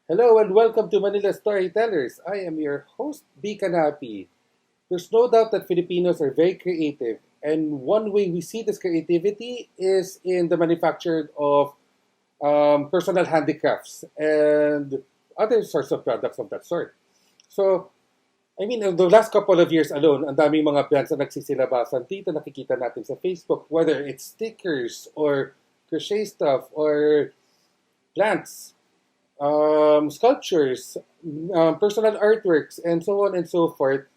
Hello and welcome to Manila Storytellers. I am your host, B. Canapi. There's no doubt that Filipinos are very creative, and one way we see this creativity is in the manufacture of personal handicrafts and other sorts of products of that sort. So, in the last couple of years alone, ang daming mga brands na nagsisilabasan dito, nakikita natin sa Facebook, whether it's stickers or crochet stuff or plants, sculptures, personal artworks, and so on and so forth.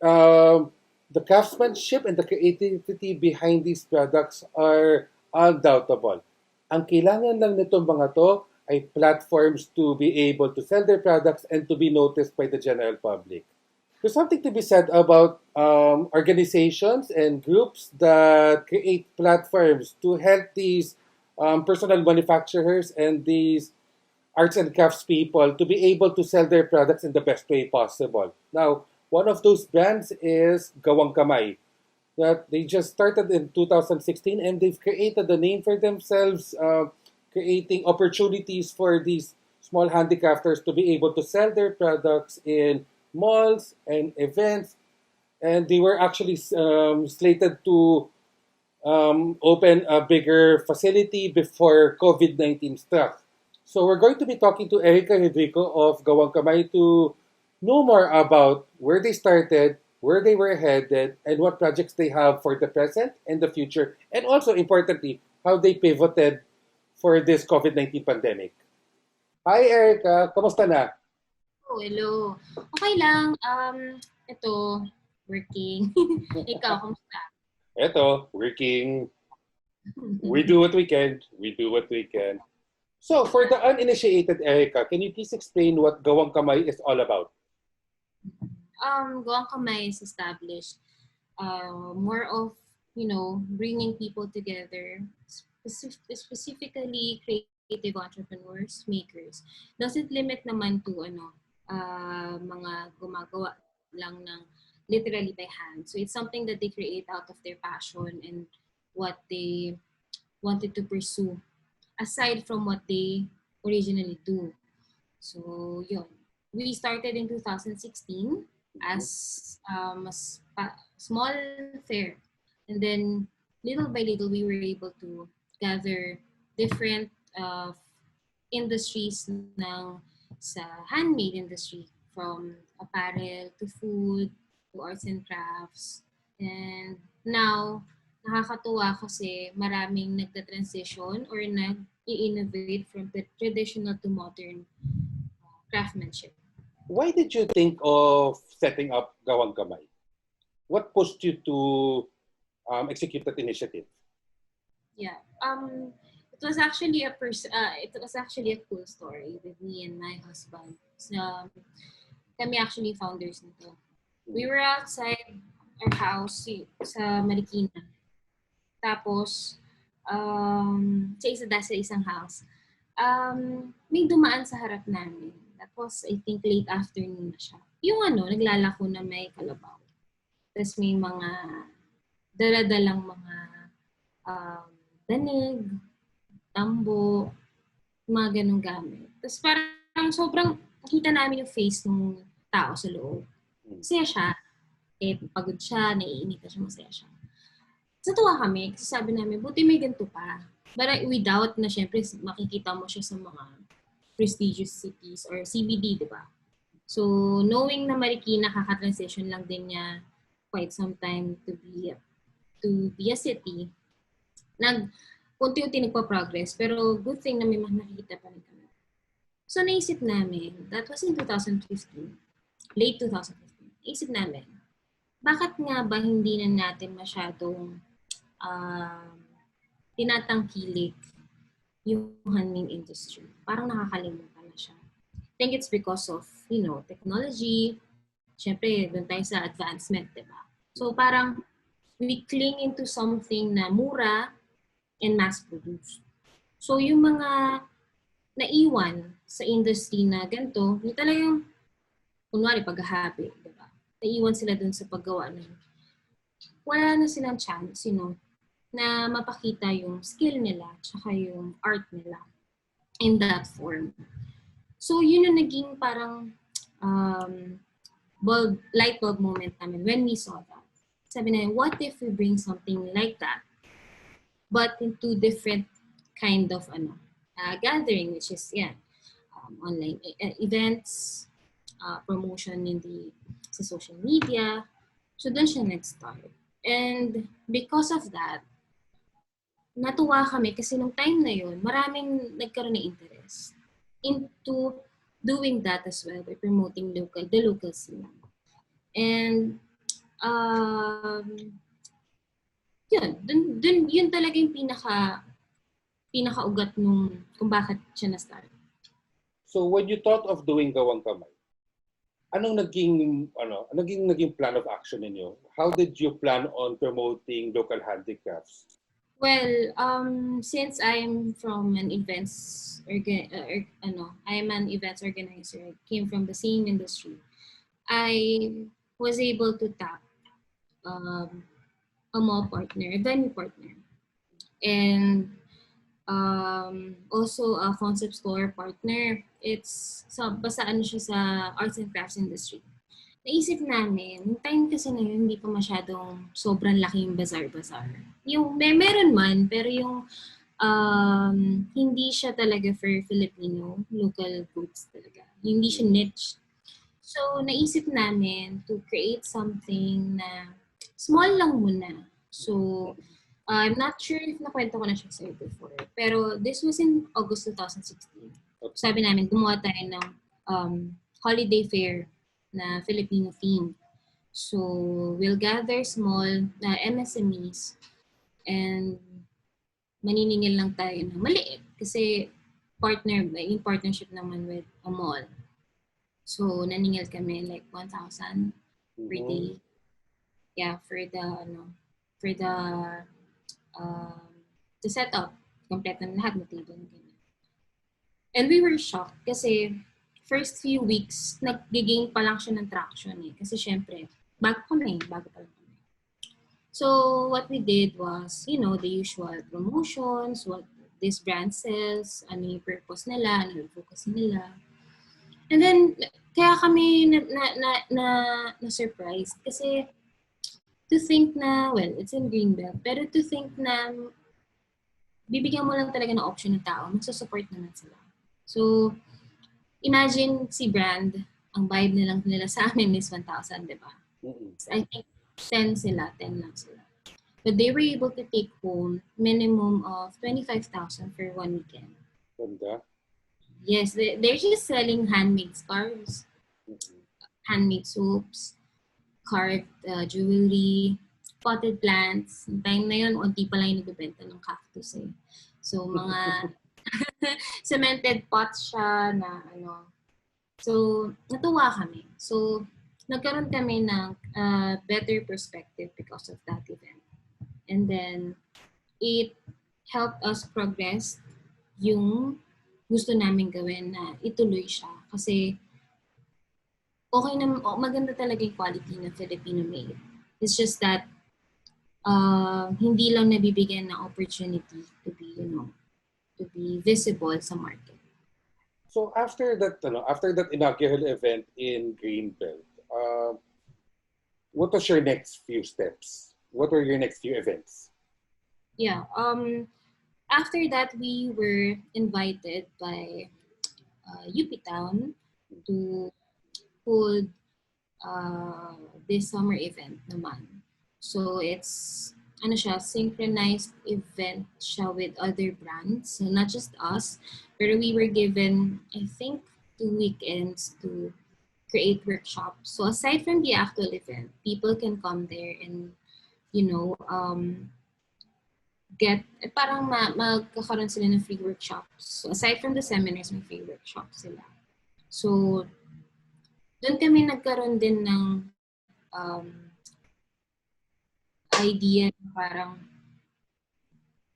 The craftsmanship and the creativity behind these products are undoubtable. Ang kailangan lang nitong mga to ay platforms to be able to sell their products and to be noticed by the general public. There's something to be said about organizations and groups that create platforms to help these personal manufacturers and these arts and crafts people to be able to sell their products in the best way possible. Now, one of those brands is Gawang Kamay that they just started in 2016 and they've created a name for themselves, creating opportunities for these small handicrafters to be able to sell their products in malls and events. And they were actually slated to open a bigger facility before COVID-19 struck. So we're going to be talking to Erica Redrico of Gawang Kamay to know more about where they started, where they were headed, and what projects they have for the present and the future, and also importantly, how they pivoted for this COVID-19 pandemic. Hi Erica, kamusta na? Oh, hello. Okay lang. Ito, working. Ikaw, kamusta? Eto, working. We do what we can. We do what we can. So, for the uninitiated Erica, can you please explain what Gawang Kamay is all about? Gawang Kamay is established. More of, bringing people together, specifically creative entrepreneurs, makers. Doesn't limit naman to, mga gumagawa lang ng literally by hand. So it's something that they create out of their passion and what they wanted to pursue aside from what they originally do. So, yun. We started in 2016 as small fair. And then, little by little, we were able to gather different industries ng sa handmade industry, from apparel to food to arts and crafts. And now, nakakatuwa kasi maraming nagta-transition or nag-i-innovate from the traditional to modern craftsmanship. Why did you think of setting up Gawang Kamay? What pushed you to execute that initiative? Yeah. It was actually a cool story with me and my husband. So, kami actually founders nito. We were outside our house sa Marikina. Tapos, sa isang house, may dumaan sa harap namin. That was, I think, late afternoon na siya. Yung naglalako na may kalabaw. Tapos may mga daladalang mga danig, tambo, mga ganong gamit. Tapos parang sobrang nakita namin yung face ng tao sa loob. Masaya siya. Pagod siya, naiinita siya, masaya siya. Natuwa kami kasi sabi namin, buti may ganito pa. But we doubt na syempre makikita mo siya sa mga prestigious cities or CBD, di ba? So, knowing na Marikina, kaka-transition lang din niya quite some time to be a city, unti-unti nagpa-progress, pero good thing na may nakikita pa rin kami. So, naisip namin, that was in 2015, late 2015, naisip namin, bakit nga ba hindi na natin masyadong tinatangkilik yung handmade industry? Parang nakakalimutan na siya. I think it's because of, technology. Siyempre, doon tayo sa advancement, diba? So parang we cling into something na mura and mass-produced. So yung mga naiwan sa industry na ganito, yung talagang, kunwari, paghahabi, diba? Naiwan sila doon sa paggawa ng wala na silang chance, na mapakita yung skill nila tsaka yung art nila in that form. So, yun yung naging parang light bulb moment namin when we saw that. Sabi na, what if we bring something like that, but into different kind of gathering, which is, online events, promotion in sa social media. So, doon siya nag-start. And because of that, natuwa kami kasi nung time na yun, maraming nagkaroon ng interest into doing that as well by promoting the local scene. And yun talaga yung pinakaugat nung kung bakit siya na-start. So when you thought of doing Gawang Kamay, anong naging plan of action ninyo? How did you plan on promoting local handicrafts? Well, since I'm from an events I'm an events organizer, I came from the same industry. I was able to tap a mall partner, a venue partner, and also a concept store partner. Basta siya sa arts and crafts industry. Naisip namin, yung time kasi na yun, hindi pa masyadong sobrang laking bazaar-bazaar. Yung, meron man, pero yung hindi siya talaga for Filipino, local goods talaga. Hindi siya niche. So, naisip namin to create something na small lang muna. So, I'm not sure if nakwento ko na siya sa'yo before. Pero this was in August 2016. Sabi namin, gumawa tayo ng holiday fair na Filipino theme. So, we'll gather small MSMEs and maniningil lang tayo ng maliit kasi in partnership naman with a mall. So, naningil kami like 1,000 per day. Yeah, for the setup. Complete na lahat, na table na ganyan. And we were shocked kasi first few weeks, nag-gain pa lang siya ng traction eh. Kasi syempre, bago pa lang kami. So, what we did was, the usual promotions, what this brand sells, ano yung purpose nila, ano yung focus nila. And then, kaya kami na-surprised kasi to think na, well, it's in Greenbelt, pero to think na bibigyan mo lang talaga ng option ng tao, magsusupport naman sila. So, imagine si brand, ang vibe nila sa amin is 1,000, di ba? I think 10 lang sila. But they were able to take home minimum of 25,000 for one weekend. Ganda. Yes, they're just selling handmade scarves, handmade soaps, carved jewelry, potted plants. Yung time na yun, unti pa lang yung nagbibenta ng cactus eh. So, mga cemented pots siya na So, natuwa kami. So, nagkaroon kami ng better perspective because of that event. And then, it helped us progress yung gusto namin gawin na ituloy siya. Kasi, maganda talaga yung quality ng Filipino made. It's just that, hindi lang nabibigyan ng opportunity to be visible sa market. So after that inaugural event in Greenbelt, what was your next few steps? What were your next few events? Yeah. After that, we were invited by UP Town to hold this summer event naman. So it's synchronized event siya with other brands. So not just us, but we were given, I think, 2 weekends to create workshops. So aside from the actual event, people can come there and, parang magkakaroon sila ng free workshops. So aside from the seminars, may free workshops sila. So, doon kami nagkaroon din ng idea na parang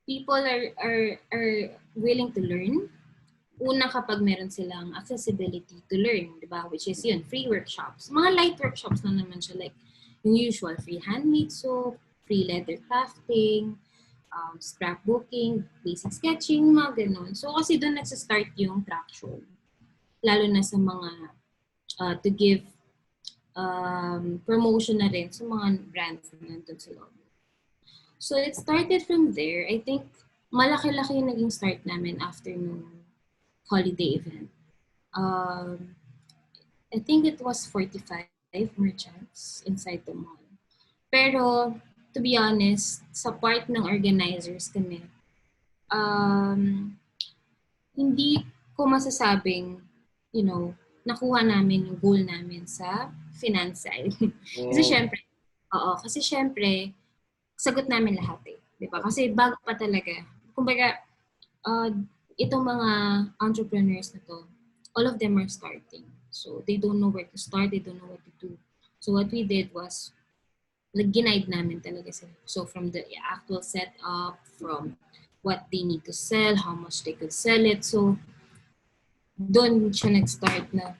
people are willing to learn. Una kapag meron silang accessibility to learn, di ba? Which is free workshops. Mga light workshops na naman siya, like yung usual free handmade soap, free leather crafting, scrapbooking, basic sketching, mga ganun. So kasi doon nagsa-start yung traction. lalo na sa mga to give promotion na rin sa mga brands na nandun sa loob. So it started from there. I think malaki-laki yung naging start namin after nung holiday event. I think it was 45 merchants inside the mall. Pero, to be honest, sa part ng organizers kami, hindi ko masasabing, nakuha namin yung goal namin sa finance side. Kasi syempre, sagot namin lahat eh. Diba? Kasi bago pa talaga. Kumbaga, itong mga entrepreneurs na to, all of them are starting. So, they don't know where to start, they don't know what to do. So, what we did was, ginide namin talaga sila. So, from the actual setup, from what they need to sell, how much they could sell it. So, doon siya nag-start na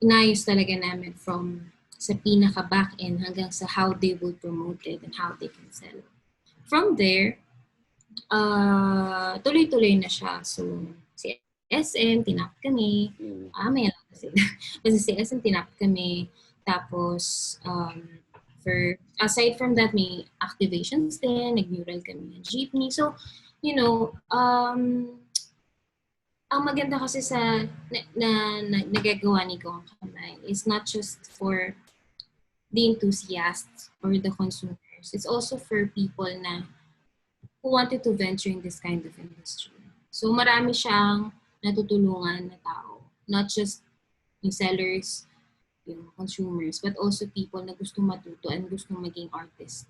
inayos talaga namin from sa pinaka-back-end hanggang sa how they will promote it and how they can sell it. From there, tuloy-tuloy na siya. So, si SM, tinap kami. May lang kasi. Kasi si SM, tinap kami. Tapos, aside from that, may activations din. Nag-mural kami ng jeepney. So, ang maganda kasi sa nagagawa ni Gawang Kamay is not just for the enthusiasts or the consumers. It's also for people na who wanted to venture in this kind of industry. So marami siyang natutulungan na tao. Not just yung sellers, yung consumers, but also people na gustong matuto and gustong maging artist.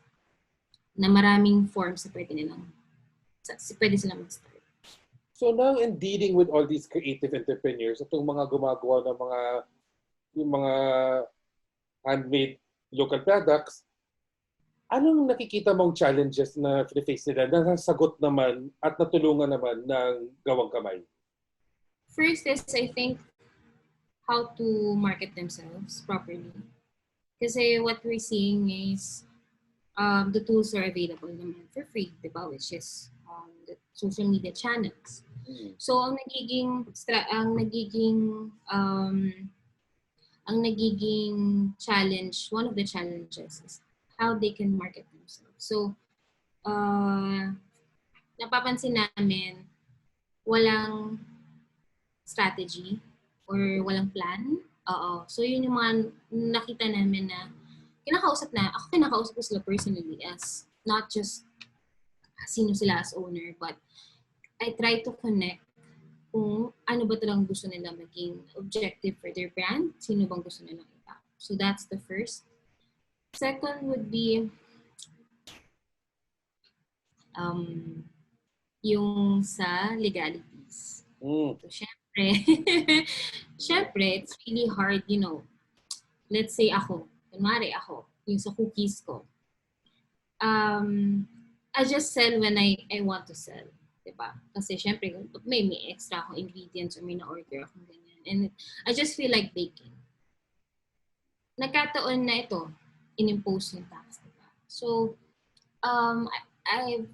Na maraming forms na pwede silang mag-start. So now in dealing with all these creative entrepreneurs, itong mga gumagawa ng mga handmade local products, anong nakikita mong challenges na face nila na nasagot naman at natulungan naman ng Gawang Kamay? First is, I think, how to market themselves properly. Kasi what we're seeing is the tools are available naman for free, diba? Which is the social media channels. So ang nagiging challenge, one of the challenges is how they can market themselves. So napapansin namin walang strategy or walang plan. So yun yung mga nakita namin na kinakausap ko sila personally as not just sino sila as owner, but I try to connect kung ano ba talagang gusto nila maging objective for their brand, sino bang gusto nilang itap. So that's the first. Second would be yung sa legalities. So syempre, it's really hard, let's say kunwari ako, yung sa cookies ko. I just sell when I want to sell. Diba? Kasi syempre, may extra akong ingredients or may na-order akong ganyan. And I just feel like baking. Nagkataon na ito, in-impose yung tax. Diba? So, I've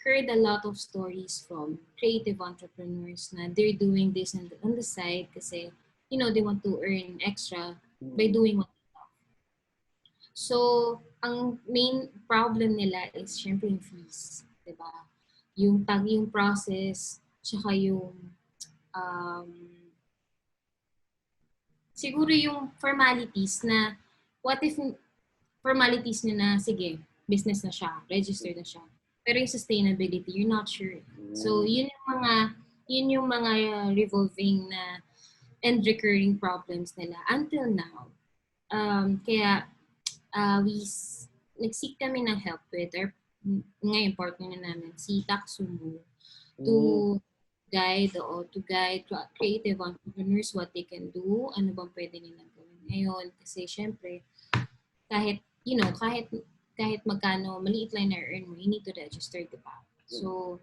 heard a lot of stories from creative entrepreneurs na they're doing this on the side kasi, they want to earn extra by doing what they love. So, ang main problem nila is syempre yung fees. Diba? Yung process, tsaka yung siguro yung formalities na what if formalities na sige, business na siya, registered na siya. Pero yung sustainability, you're not sure. So yun yung mga revolving na and recurring problems nila until now. Kaya nag-seek kami ng help with our ngayon partner na namin si Taksumo to guide creative entrepreneurs what they can do, ano bang pwede nilang gawin ngayon kasi syempre kahit magkano maliit lang na earn mo, you need to register, diba? So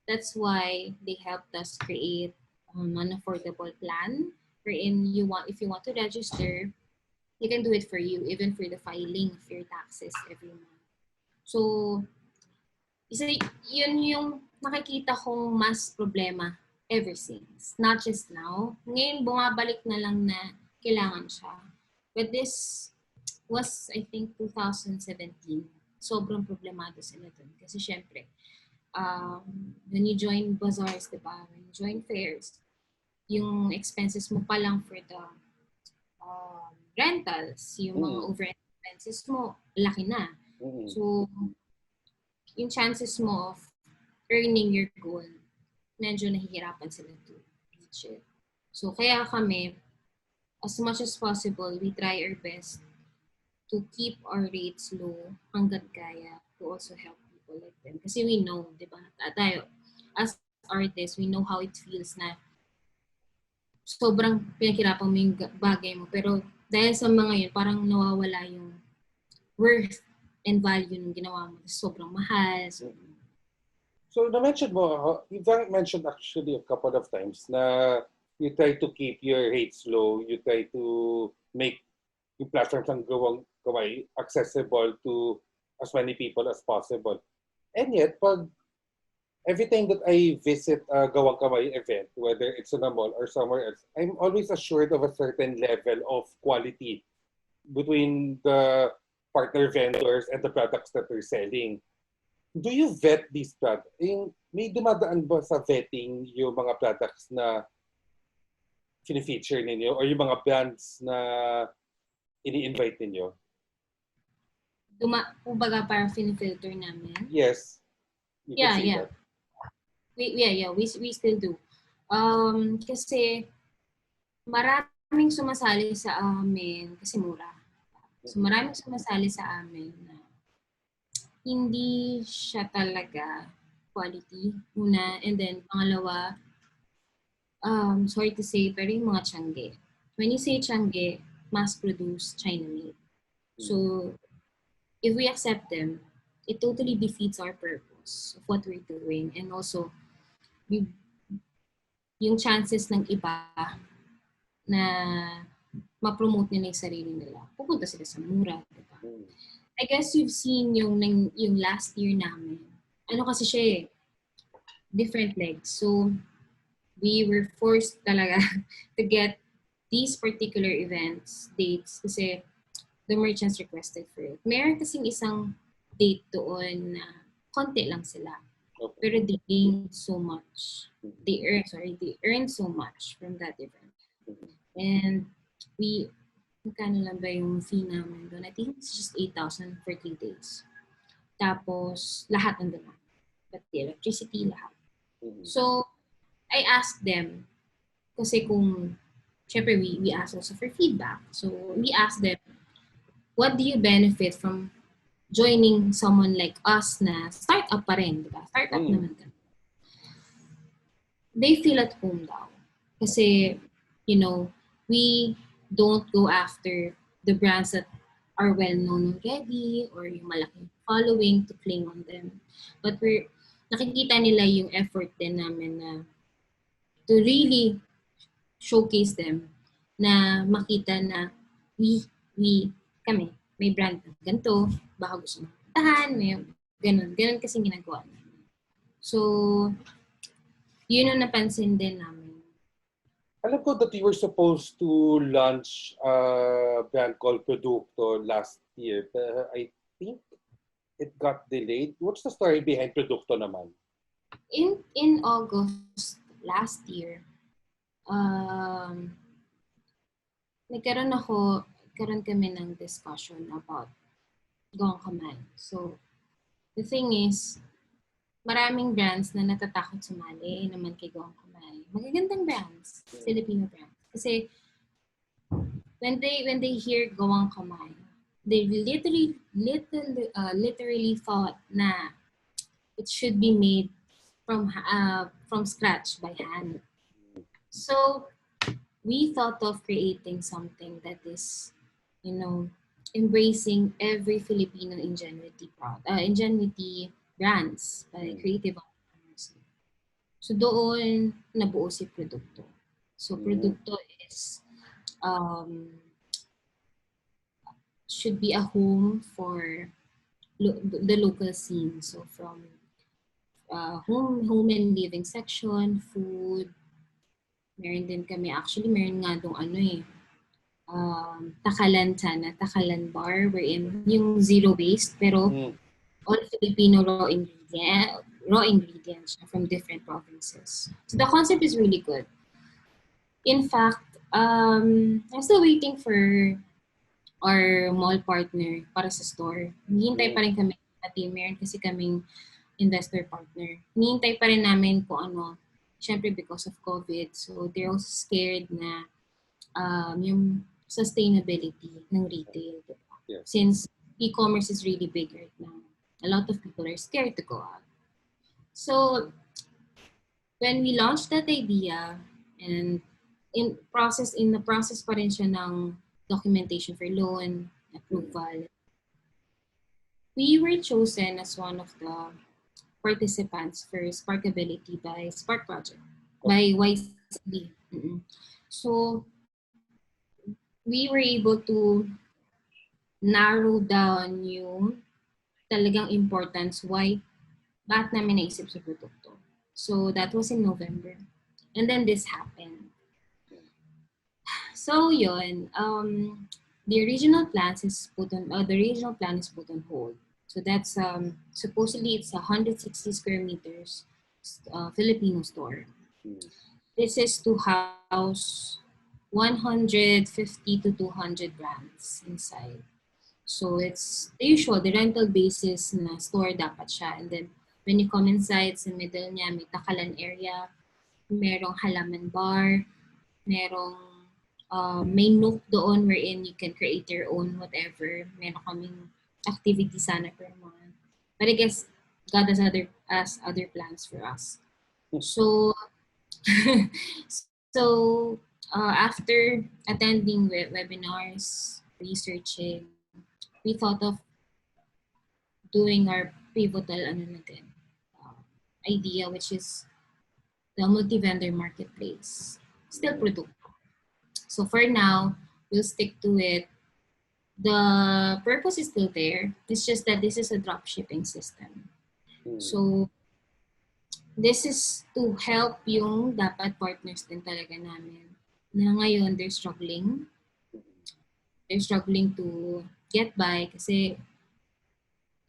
that's why they helped us create an affordable plan wherein if you want to register, they can do it for you even for the filing of your taxes every month. So, yun yung nakikita kong mas problema ever since. Not just now. Ngayon, bumabalik na lang na kailangan siya. But this was, I think, 2017. Sobrang problemado sila dun. Kasi syempre, when you join bazaars, diba? When you join fairs, yung expenses mo pa lang for the rentals, yung mga overhead expenses mo, laki na. So, yung chances mo of earning your goal, medyo nahihirapan sila to reach it. So, kaya kami, as much as possible, we try our best to keep our rates low hanggat kaya to also help people like them. Kasi we know, di ba? Tayo, as artists, we know how it feels na sobrang pinaghirapan mo yung bagay mo. Pero dahil sa mga yun, parang nawawala yung worth and value ng ginawa mo. Sobrang mahal. So, na-mention mo, you've mentioned actually a couple of times na you try to keep your rates low, you try to make yung platforms ng Gawang Kamay accessible to as many people as possible. And yet, every time that I visit a Gawang Kamay event, whether it's in a mall or somewhere else, I'm always assured of a certain level of quality between the partner vendors and the products that they're selling. Do you vet these products? May dumadaan ba sa vetting yung mga products na fini-feature ninyo or yung mga brands na ini-invite ninyo? Kumbaga parang filter namin. Yes. Yeah. We still do. Kasi maraming sumasali sa amin kasi mura. So maraming sumasali sa amin na hindi siya talaga quality, una. And then, pangalawa, sorry to say, pero yung mga tiangge. When you say tiangge, mass-produced, China-made. So, if we accept them, it totally defeats our purpose of what we're doing. And also, yung chances ng iba na ma-promote nila yung sarili nila, pupunta sila sa mura, diba? I guess you've seen yung last year namin. Ano kasi siya eh, different legs. So, we were forced talaga to get these particular events, dates, kasi the merchants requested for it. Meron kasing isang date doon na konti lang sila. Pero they gained so much. They earned so much from that event. And magkano lang ba yung fee namin doon? I think it's just 8,000 for 3 days. Tapos, lahat nandun na. But the electricity, lahat. So, I asked them, kasi syempre we asked also for feedback. So, we asked them, what do you benefit from joining someone like us na startup pa rin, diba? Startup naman ka. They feel at home daw. Kasi, we don't go after the brands that are well-known already or yung malaking following to cling on them. But nakikita nila yung effort din namin na to really showcase them na makita na kami, may brand na ganito, baka gusto mo tahan, may ganun kasing ginagawa namin. So, yun ang napansin din namin. Alam ko that you were supposed to launch a brand called Producto last year. But I think it got delayed. What's the story behind Producto naman? In August last year, nagkaroon kami ng discussion about Gawang Kamay. So, the thing is, maraming brands na natatakot sumali naman kay Gawang Kamay. Magagandang brands, Filipino brands. Kasi when they hear Gawang Kamay, they literally thought na it should be made from scratch by hand. So we thought of creating something that is, embracing every Filipino ingenuity brands by creative entrepreneurs. So doon nabuo si Producto. So Producto is should be a home for the local scene. So from home and living section, food, Meron din kami, actually meron nga dong Takalan bar wherein yung zero waste pero all Filipino raw ingredients from different provinces. So the concept is really good. In fact, I'm still waiting for our mall partner para sa store. Hinihintay pa rin kami natin. Meron kasi kaming investor partner. Hinihintay pa rin namin kung ano, syempre because of COVID. So they're also scared na yung sustainability ng retail. Yes. Since e-commerce is really big right now, a lot of people are scared to go out. So when we launched that idea, and in the process pa rin siya ng documentation for loan, approval, we were chosen as one of the participants for Sparkability by Spark Project, by YCB. So we were able to narrow down yung talagang importance why bakit namin naisip sa produkto. So that was in November. And then this happened. So yun, the original plan is put on hold. So that's supposedly it's 160 square meters Filipino store. This is to house 150 to 200 brands inside. So it's the usual, the rental basis na store dapat siya. And then when you come inside, sa middle niya may takalan area, merong halaman bar, merong may nook doon wherein you can create your own whatever. Meron kaming activity sana per month. But I guess God has other plans for us. So after attending webinars, researching, we thought of doing our pivotal idea, which is the multi-vendor marketplace. Still product. So for now, we'll stick to it. The purpose is still there. It's just that this is a drop shipping system. So this is to help yung dapat partners din talaga namin na ngayon they're struggling. They're struggling to get by kasi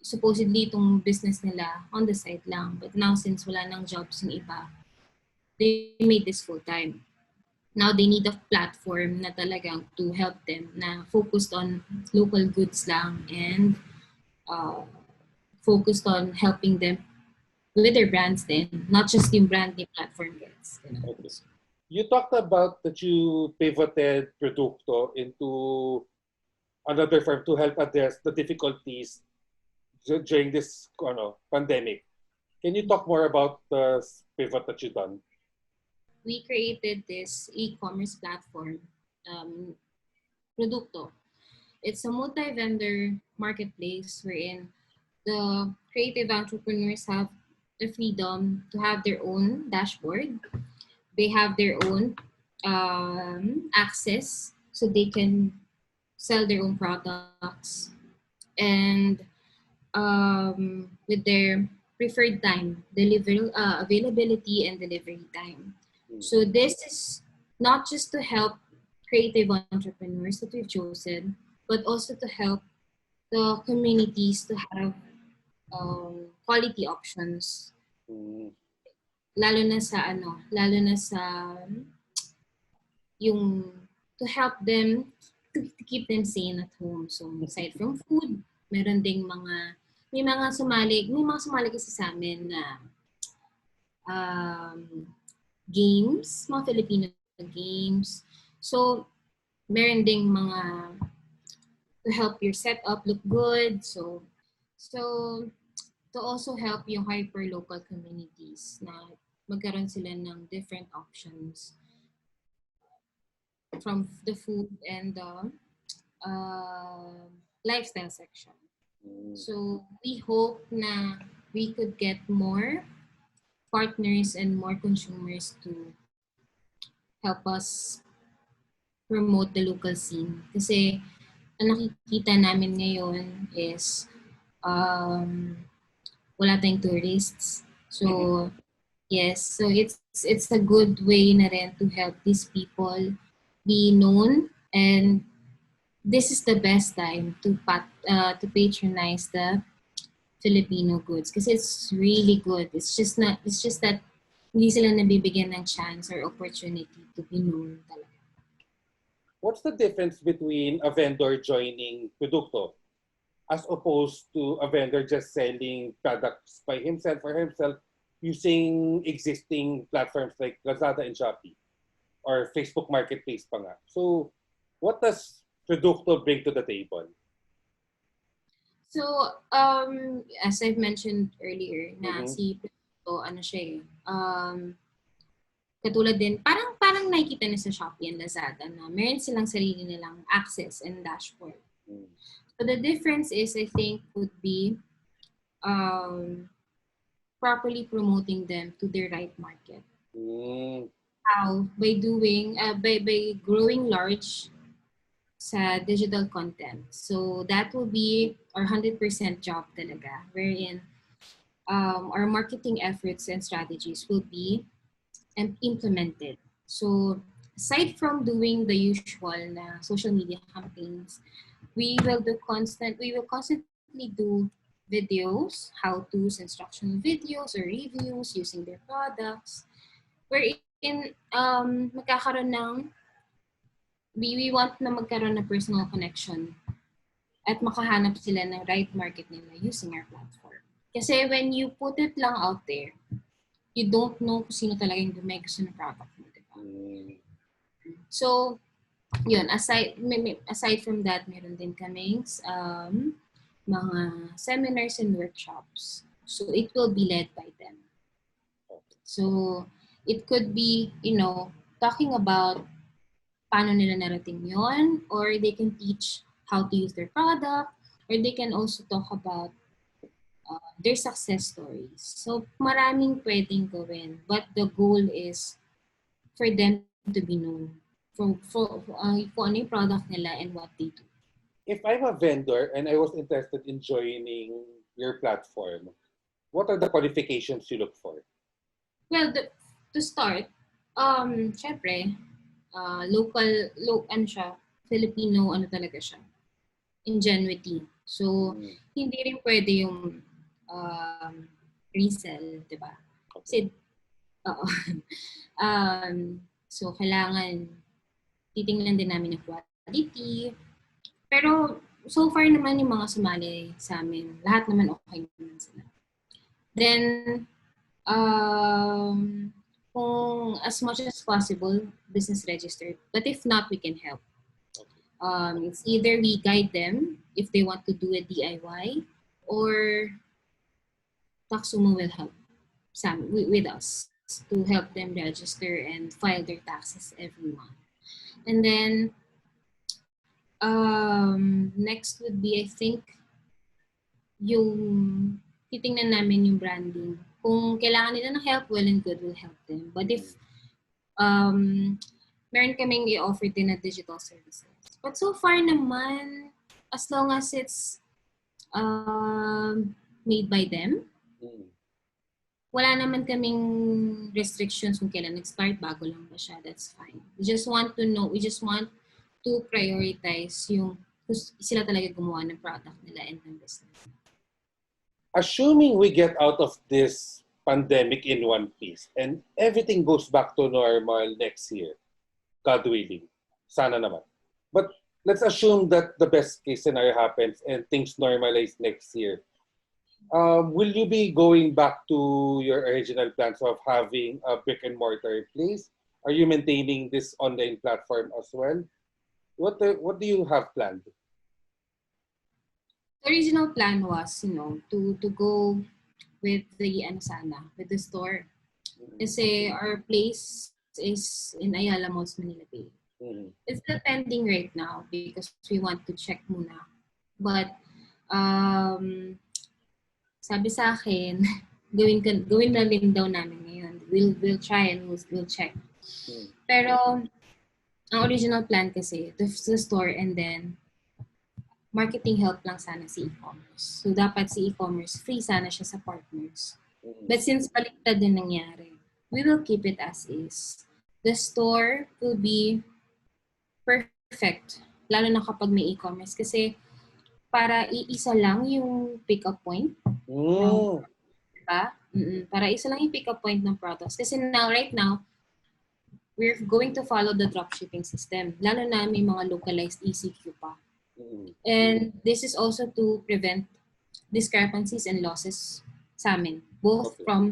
supposedly itong business nila on the side lang. But now since wala nang jobs yung iba, they made this full time. Now they need a platform na talagang to help them na focused on local goods lang and focused on helping them with their brands then, not just yung brand yung platform gets. Okay. You talked about that you pivoted Producto into another firm to help address the difficulties during this pandemic. Can you talk more about the pivot that you've done? We created this e-commerce platform, Producto. It's a multi-vendor marketplace wherein the creative entrepreneurs have the freedom to have their own dashboard. They have their own access so they can sell their own products and with their preferred time, availability and delivery time. So this is not just to help creative entrepreneurs that we've chosen, but also to help the communities to have quality options. Lalo na sa yung to help them to keep them sane at home. So aside from food, meron ding may mga sumali kasi sa amin na games, mga Filipino games. So meron ding mga to help your setup look good. So to also help yung hyper-local communities na magkaroon sila ng different options from the food and the lifestyle section. So we hope na we could get more partners and more consumers to help us promote the local scene. Kasi ang nakikita namin ngayon is wala tayong tourists. So Yes, so it's a good way na rin to help these people be known, and this is the best time to patronize the Filipino goods because it's really good. It's just that hindi sila nabibigyan ng chance or opportunity to be known talaga. What's the difference between a vendor joining Producto as opposed to a vendor just selling products by himself or herself using existing platforms like Lazada and Shopee or Facebook Marketplace pa nga? So, what does Producto bring to the table? So, as I've mentioned earlier, na Mhm. si Pluto, ano siya katulad din, parang nakikita na sa Shopee and Lazada na meron silang sarili nilang access and dashboard. Mm. So, the difference is, I think, would be um, properly promoting them to their right market. Mm. How? By growing large sa digital content. So that will be our 100% job talaga, wherein our marketing efforts and strategies will be implemented. So aside from doing the usual na social media campaigns, we will constantly do videos, how-tos, instructional videos or reviews using their products, wherein magkakaroon ng we want na magkaroon ng personal connection at makahanap sila ng right market nila using our platform. Kasi when you put it lang out there, you don't know kung sino talaga yung may gusto ng product mo, diba? So, yun, aside from that, meron din kaming mga seminars and workshops. So, it will be led by them. So, it could be, talking about paano nila narating yon, or they can teach how to use their product, or they can also talk about their success stories. So, maraming pwedeng gawin. But the goal is for them to be known for kung ano yung product nila and what they do. If I'm a vendor and I was interested in joining your platform, what are the qualifications you look for? Well, to start, syempre, ano siya, Filipino, ano talaga siya, ingenuity. So, hindi rin pwede yung resell, di ba? Kasi, so, kailangan titingnan din namin yung quality. Pero, so far naman yung mga sumali sa amin, lahat naman okay naman sila. Then, kung as much as possible, business registered. But if not, we can help. It's either we guide them if they want to do a DIY, or Taxumo will help with us to help them register and file their taxes every month. And then, next would be, I think, yung titingnan namin yung branding. Kung kailangan nila ng help, well and good, we'll help them. But if meron kaming i-offer din na digital services. But so far naman, as long as it's made by them, wala naman kaming restrictions kung kailan nag-start, bago lang ba siya, that's fine. We just want to prioritize yung sila talaga gumawa ng product nila and ng business. Assuming we get out of this pandemic in one piece and everything goes back to normal next year, God willing, sana naman. But let's assume that the best case scenario happens and things normalize next year. Will you be going back to your original plans of having a brick and mortar place? Are you maintaining this online platform as well? What do you have planned? The original plan was, to go with with the store. Kasi our place is in Ayala Malls, Manila Bay. It's still pending right now because we want to check muna. But, sabi sa akin, gawin na rin daw namin ngayon. We'll try and we'll check. Pero, ang original plan kasi, the store and then marketing help lang sana si e-commerce. So, dapat si e-commerce, free sana siya sa partners. But since baliktad din nangyari, we will keep it as is. The store will be perfect, lalo na kapag may e-commerce. Kasi para iisa lang yung pick-up point ng Mm. diba? Para isa lang yung pick-up point ng products. Kasi right now, we're going to follow the dropshipping system. Lalo na may mga localized ECQ pa. Mm. And this is also to prevent discrepancies and losses sa amin, both Okay. from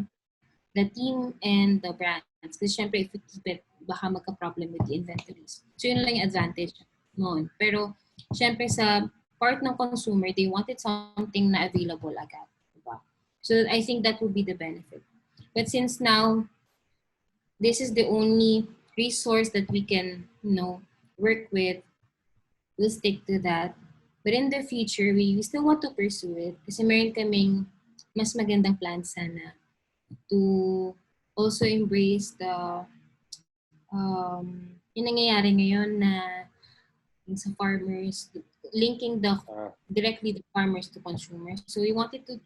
the team and the brands. Kasi syempre, if we keep it, baka magka-problem with the inventories. So yun lang yung advantage noon. Pero syempre sa part ng consumer, they wanted something na available agad. Diba? So I think that would be the benefit. But since now, this is the only resource that we can, work with, we'll stick to that. But in the future, we still want to pursue it kasi meron kaming mas magandang plan sana to also embrace the yung nangyayari ngayon na yung sa farmers, linking directly the farmers to consumers. So we wanted to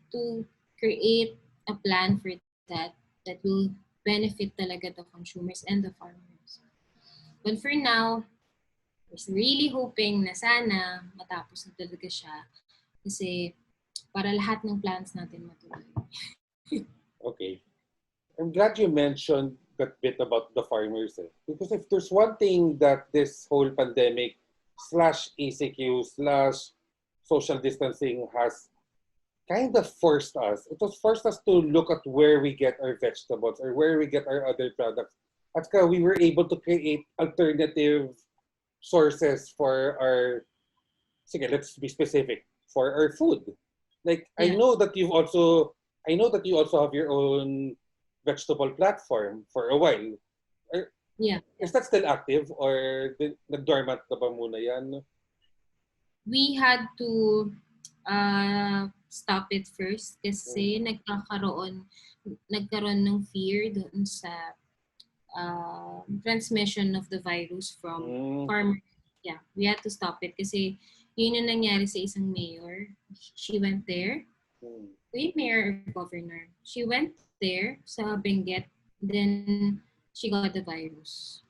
create a plan for that will benefit talaga the consumers and the farmers. But for now, we're really hoping na sana matapos na talaga siya kasi para lahat ng plans natin matuloy. Okay. I'm glad you mentioned that bit about the farmers. Because if there's one thing that this whole pandemic slash ECQ slash social distancing has kind of forced us, it was forced us to look at where we get our vegetables or where we get our other products. At saka we were able to create alternative sources for our, sige, let's be specific, for our food. Like, Yeah. I know that you also have your own vegetable platform for a while. Yeah. Is that still active or nag-dormant na ba muna yan? We had to stop it first kasi nagkaroon ng fear doon sa transmission of the virus from farmers. Yeah, we had to stop it kasi yun yung nangyari sa isang mayor. She went there. Wait, mayor or governor. She went there sa Benguet, then she got the virus.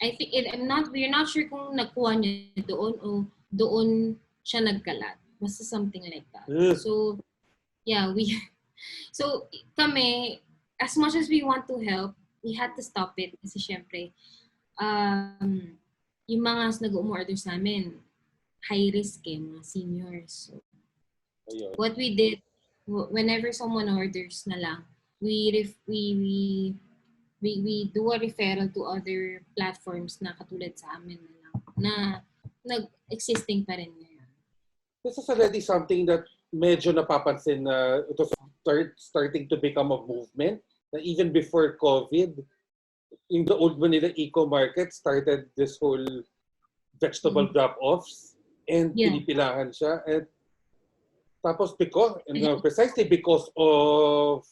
I think we're not sure kung nakuha niya doon o doon siya nagkalat. Basta something like that. So, yeah, so kami, as much as we want to help, we had to stop it kasi syempre, yung mga nag-umorder sa amin, high risk mga seniors. So, what we did, whenever someone orders na lang, we do a referral to other platforms na katulad sa amin na lang, na nag-existing pa rin ngayon. This is already something that medyo napapansin na it was starting to become a movement na even before COVID, in the old Manila eco-market started this whole vegetable drop-offs and pinipilahan siya. And tapos precisely because of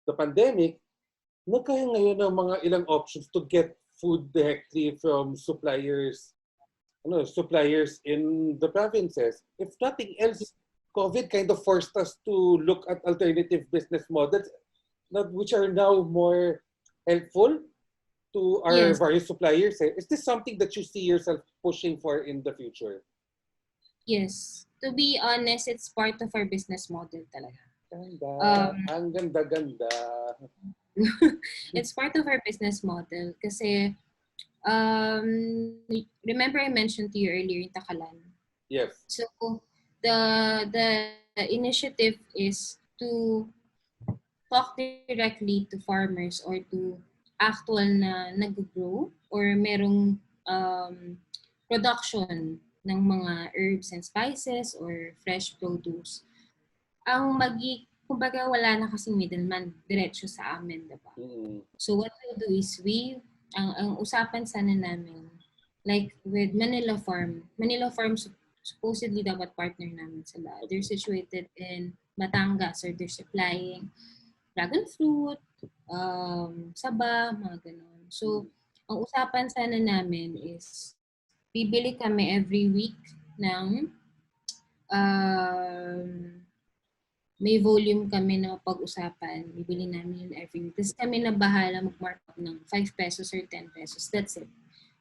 the pandemic, nagkaroon ngayon ng mga ilang options to get food directly from suppliers in the provinces. If nothing else, COVID kind of forced us to look at alternative business models which are now more helpful to our various suppliers. Is this something that you see yourself pushing for in the future? Yes. To be honest, it's part of our business model talaga. Ang ganda-ganda. It's part of our business model kasi remember I mentioned to you earlier in Takalan. Yes. So the initiative is to talk directly to farmers or to actual na nag-grow or merong production ng mga herbs and spices or fresh produce. Kumbaga wala na kasing middleman, diretso sa amin, diba? So what we'll do is ang usapan sana namin, like with Manila Farm supposedly dapat partner namin sila. They're situated in Batangas or they're supplying dragon fruit, saba, mga ganun. So, ang usapan sana namin is bibili kami every week ng may volume kami na pag-usapan, bibili namin yun every week. Tapos kami na bahala mag-mark up ng 5 pesos or 10 pesos. That's it.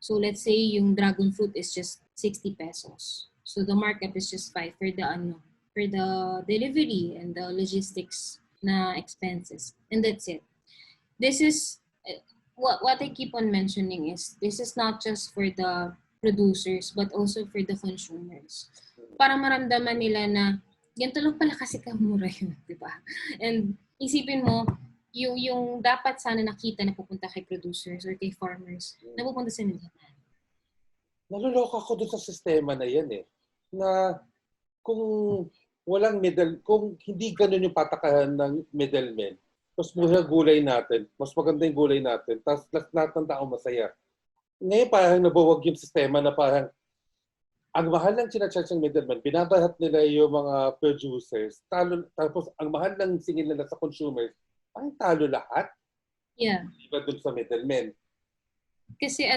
So let's say yung dragon fruit is just 60 pesos. So the markup is just 5 for the delivery and the logistics na expenses. And that's it. This is what I keep on mentioning is this is not just for the producers but also for the consumers. Para maramdaman nila na ganito lang pala kasi kamura yun, di ba? And isipin mo, yung dapat sana nakita na pupunta kay producers or kay farmers, napupunta sa middleman. Naluloka ko dun sa sistema na yan eh. Na kung kung hindi ganun yung patakaran ng middlemen, mas mura gulay natin, mas maganda yung gulay natin, tapos lahat ng tao masaya. Ngayon parang nabuwag yung sistema na parang ang mahal ng sinacharge ng middleman, binabahat nila yung mga producers, tapos ang mahal ng singil nila sa consumers, parang talo lahat. Yeah. Iba dun sa middlemen. Kasi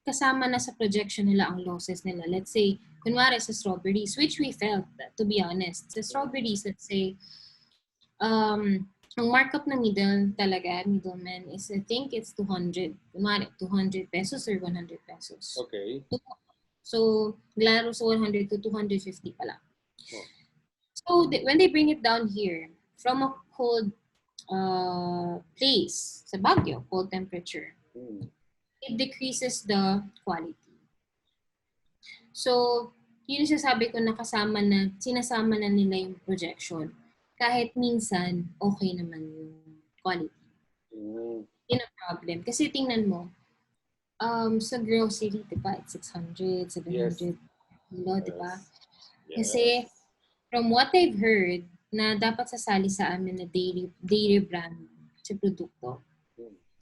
kasama na sa projection nila ang losses nila. Let's say, kunwari sa strawberries, which we felt, to be honest. Sa strawberries, let's say, ang markup ng middleman is, I think it's 200. Kunwari, 200 pesos or 100 pesos. Okay. So, glaro sa 100 to 250 pala. Oh. So, when they bring it down here, from a cold place, sa Baguio, cold temperature, it decreases the quality. So, yun yung sasabi ko na sinasama na nila yung projection. Kahit minsan, okay naman yung quality. Yun ang problem. Kasi tingnan mo, sa grocery, diba, it's 600, 700 kilo, diba? Yes. Kasi, from what I've heard, na dapat sasali sa amin na daily brand sa produkto,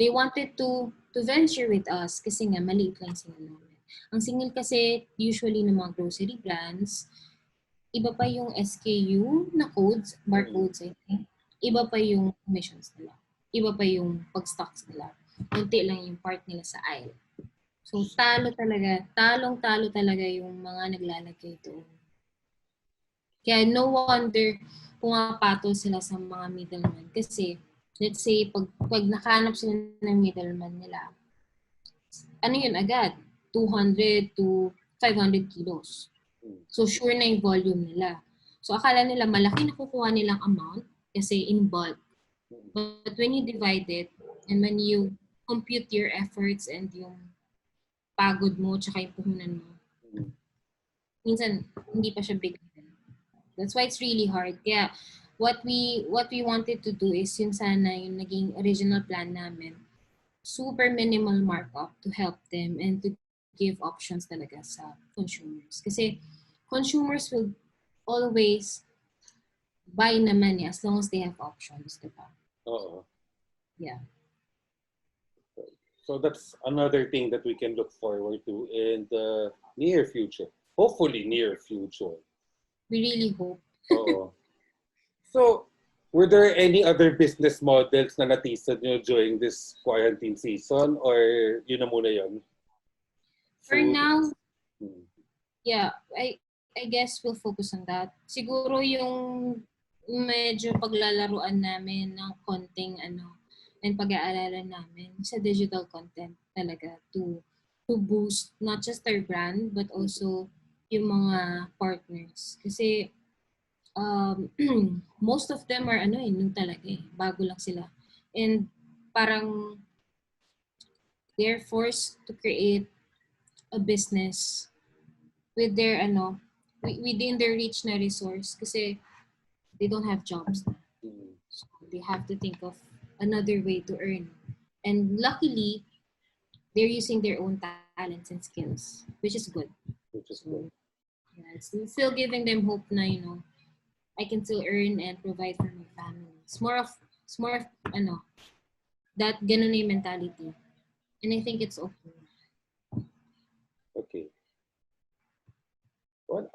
they wanted to venture with us kasi nga maliit lang sila namin. Ang singil kasi usually ng mga grocery brands, iba pa yung SKU na codes, barcodes I think. Iba pa yung commissions nila. Iba pa yung pag-stocks nila. Kunti lang yung part nila sa aisle. So talong-talo talaga yung mga naglalagay doon. Kaya no wonder pumapatol sila sa mga middleman. Kasi let's say, pag nakahanap sila ng middleman nila, ano yun agad? 200 to 500 kilos. So, sure na yung volume nila. So, akala nila malaki na kukuha nilang amount kasi in bulk. But when you divide it and when you compute your efforts and yung pagod mo tsaka yung puhunan mo, minsan, hindi pa siya big. That's why it's really hard. Kaya, what we wanted to do is yung sana yung naging original plan namin, super minimal markup to help them and to give options talaga sa consumers. Kasi consumers will always buy naman as long as they have options, diba? Oo. Yeah. So that's another thing that we can look forward to in the near future. Hopefully near future. We really hope. Oo. So, were there any other business models na natisod nyo during this quarantine season or yun na muna yun? For now, yeah, I guess we'll focus on that. Siguro yung medyo paglalaruan namin ng konting and pag-aaralan namin sa digital content talaga to boost not just our brand but also yung mga partners. Kasi most of them are new talaga eh. Bago lang sila. And parang they're forced to create a business with their within their reach na resource kasi they don't have jobs. So they have to think of another way to earn. And luckily, they're using their own talents and skills, which is good. Yeah, it's still giving them hope na, I can still earn and provide for my family. It's more of that ganun na yung mentality. And I think it's okay. Okay. Well,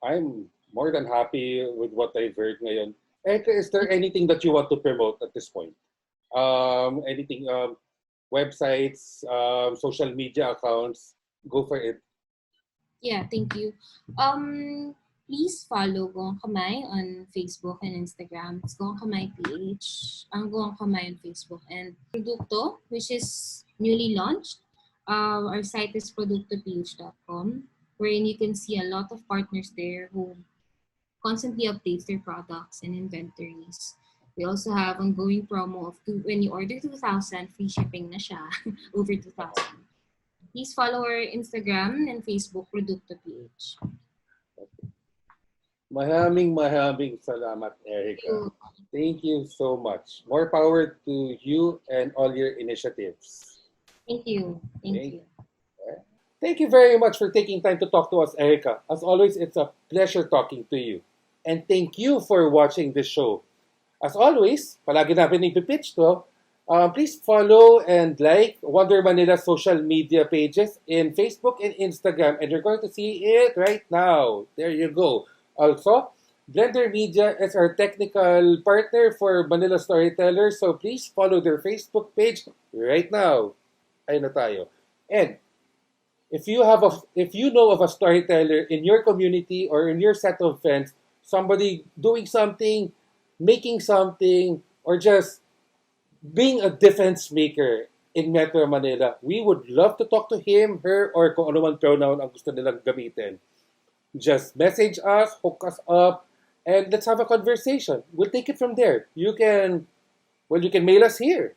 I'm more than happy with what I've heard ngayon. Is there anything that you want to promote at this point? Anything, websites, social media accounts? Go for it. Yeah, thank you. please follow Gawang Kamay on Facebook and Instagram. It's Gawang Kamay PH. Ang Gawang Kamay on Facebook. And Produkto, which is newly launched. Our site is produktoph.com, wherein you can see a lot of partners there who constantly updates their products and inventories. We also have ongoing promo of when you order 2,000, free shipping na siya, over 2,000. Please follow our Instagram and Facebook, Produkto.ph. Maraming salamat, Erica. Thank you so much. More power to you and all your initiatives. Thank you. Thank you. Thank you very much for taking time to talk to us, Erica. As always, it's a pleasure talking to you. And thank you for watching this show. As always, palagi namin ipipitch to, please follow and like WanderManila social media pages in Facebook and Instagram. And you're going to see it right now. There you go. Also, Blender Media is our technical partner for Manila Storytellers. So please follow their Facebook page right now. Ayun na tayo. And if you know of a storyteller in your community or in your set of friends, somebody doing something, making something, or just being a difference maker in Metro Manila, we would love to talk to him, her, or kung ano man pronoun ang gusto nilang gamitin. Just message us, hook us up, and let's have a conversation. We'll take it from there. You can mail us here.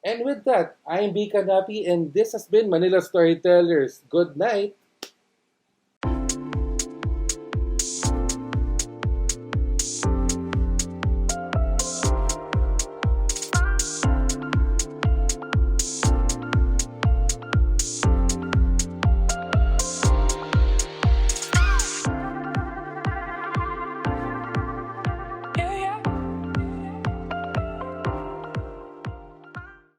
And with that, I'm B. Canapi, and this has been Manila Storytellers. Good night.